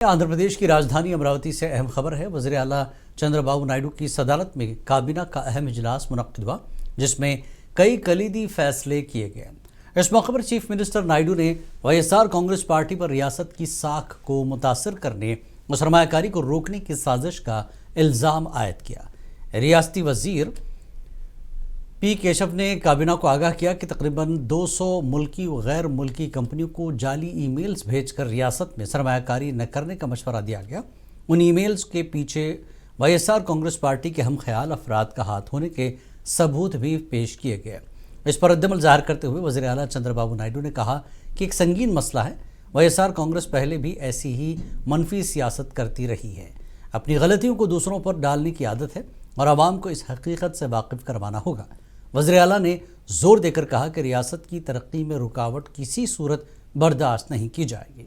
आंध्र प्रदेश की राजधानी अमरावती से अहम खबर है। वज़ीर आला चंद्रबाबू नायडू की सदारत में काबीना का अहम इजलास मुनक्किद हुआ, जिसमें कई कलीदी फैसले किए गए। इस मौके पर चीफ मिनिस्टर नायडू ने वाईएसआर कांग्रेस पार्टी पर रियासत की साख को मुतासर करने और सरमायाकारी को रोकने की साजिश का इल्ज़ाम आयद किया। रियासती वजीर पी केशव ने काबीना को आगाह किया कि तकरीबन 200 मुल्की व गैर मुल्की कंपनियों को जाली ईमेल्स भेजकर रियासत में सरमायाकारी न करने का मशवरा दिया गया। उन ईमेल्स के पीछे वाईएसआर कांग्रेस पार्टी के हम ख्याल अफराद का हाथ होने के सबूत भी पेश किए गए। इस पर रद्दमल ज़ाहिर करते हुए वज़ीर आला चंद्रबाबू नायडू ने कहा कि एक संगीन मसला है। वाईएसआर कांग्रेस पहले भी ऐसी ही मनफी सियासत करती रही है। अपनी गलतियों को दूसरों पर डालने की आदत है और आवाम को इस हकीकत से वाकिफ़ करवाना होगा। वज़ीर आला ने जोर देकर कहा कि रियासत की तरक्की में रुकावट किसी सूरत बर्दाश्त नहीं की जाएगी।